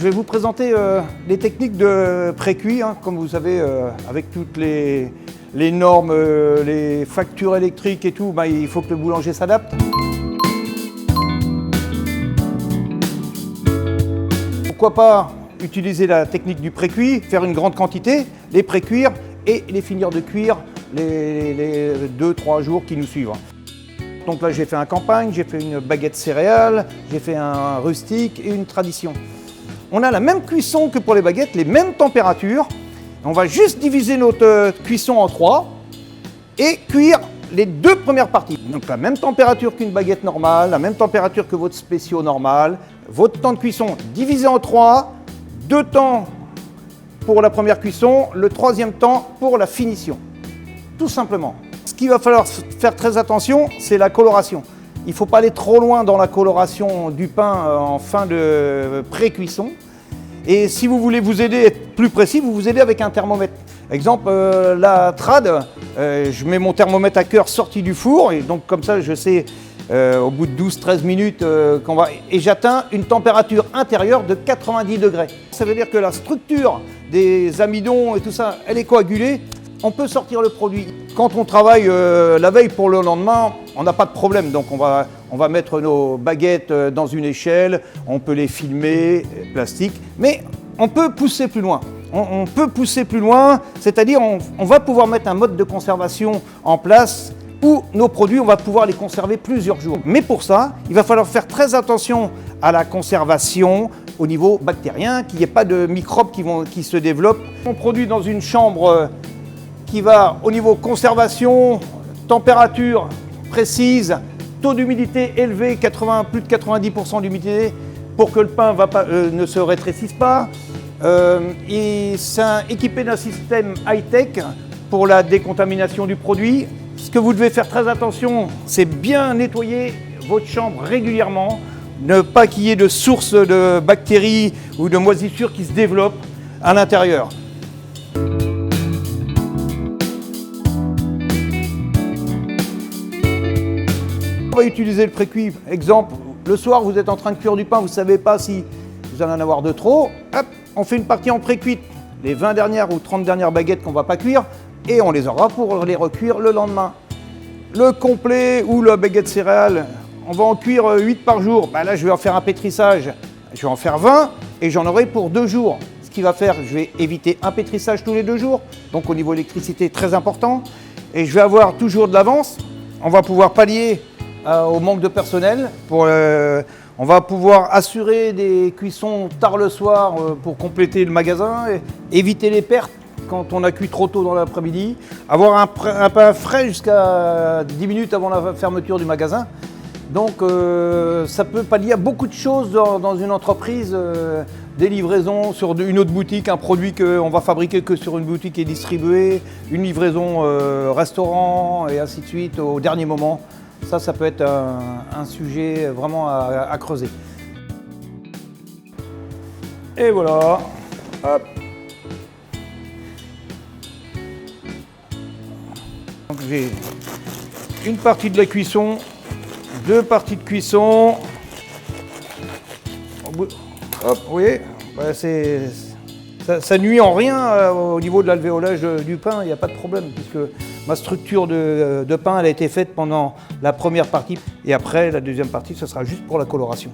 Je vais vous présenter les techniques de pré-cuit, comme vous savez, avec toutes les normes, les factures électriques et tout, il faut que le boulanger s'adapte. Pourquoi pas utiliser la technique du pré-cuit, faire une grande quantité, les pré-cuire et les finir de cuire les 2-3 jours qui nous suivent. Donc là j'ai fait un campagne, j'ai fait une baguette céréales, j'ai fait un rustique et une tradition. On a la même cuisson que pour les baguettes, les mêmes températures. On va juste diviser notre cuisson en 3 et cuire les 2 premières parties. Donc la même température qu'une baguette normale, la même température que votre spéciaux normal. Votre temps de cuisson divisé en 3, 2 temps pour la première cuisson, le 3e temps pour la finition. Tout simplement. Ce qu'il va falloir faire très attention, c'est la coloration. Il ne faut pas aller trop loin dans la coloration du pain en fin de pré-cuisson. Et si vous voulez vous aider, être plus précis, vous vous aidez avec un thermomètre. Exemple, la trad, je mets mon thermomètre à cœur sorti du four, et donc comme ça je sais au bout de 12-13 minutes et j'atteins une température intérieure de 90 degrés. Ça veut dire que la structure des amidons et tout ça, elle est coagulée. On peut sortir le produit. Quand on travaille la veille pour le lendemain, on n'a pas de problème. Donc on va mettre nos baguettes dans une échelle, on peut les filmer, plastique, mais on peut pousser plus loin. On peut pousser plus loin, c'est-à-dire on va pouvoir mettre un mode de conservation en place où nos produits, on va pouvoir les conserver plusieurs jours. Mais pour ça, il va falloir faire très attention à la conservation au niveau bactérien, qu'il n'y ait pas de microbes qui se développent. On produit dans une chambre qui va au niveau conservation, température précise, taux d'humidité élevé, plus de 90% d'humidité pour que le pain ne se rétrécisse pas. Et c'est équipé d'un système high-tech pour la décontamination du produit. Ce que vous devez faire très attention, c'est bien nettoyer votre chambre régulièrement, ne pas qu'il y ait de sources de bactéries ou de moisissures qui se développent à l'intérieur. On va utiliser le pré-cuit. Exemple, le soir, vous êtes en train de cuire du pain, vous ne savez pas si vous allez en avoir de trop. Hop, on fait une partie en pré-cuite, les 20 dernières ou 30 dernières baguettes qu'on ne va pas cuire, et on les aura pour les recuire le lendemain. Le complet ou la baguette céréales, on va en cuire 8 par jour. Là, je vais en faire un pétrissage. Je vais en faire 20 et j'en aurai pour 2 jours. Ce qui va faire, je vais éviter un pétrissage tous les 2 jours. Donc au niveau électricité, très important. Et je vais avoir toujours de l'avance. On va pouvoir pallier au manque de personnel. On va pouvoir assurer des cuissons tard le soir pour compléter le magasin, et éviter les pertes quand on a cuit trop tôt dans l'après-midi. Avoir un pain frais jusqu'à 10 minutes avant la fermeture du magasin. Donc ça peut pallier à beaucoup de choses dans une entreprise. Des livraisons sur une autre boutique, un produit qu'on va fabriquer que sur une boutique et distribuer, une livraison restaurant et ainsi de suite au dernier moment. Ça peut être un sujet vraiment à creuser. Et voilà. Hop. Donc j'ai une partie de la cuisson, 2 parties de cuisson. Hop, vous voyez, ça nuit en rien au niveau de l'alvéolage du pain, il n'y a pas de problème, puisque ma structure de pain elle a été faite pendant la première partie, et après la deuxième partie, ce sera juste pour la coloration.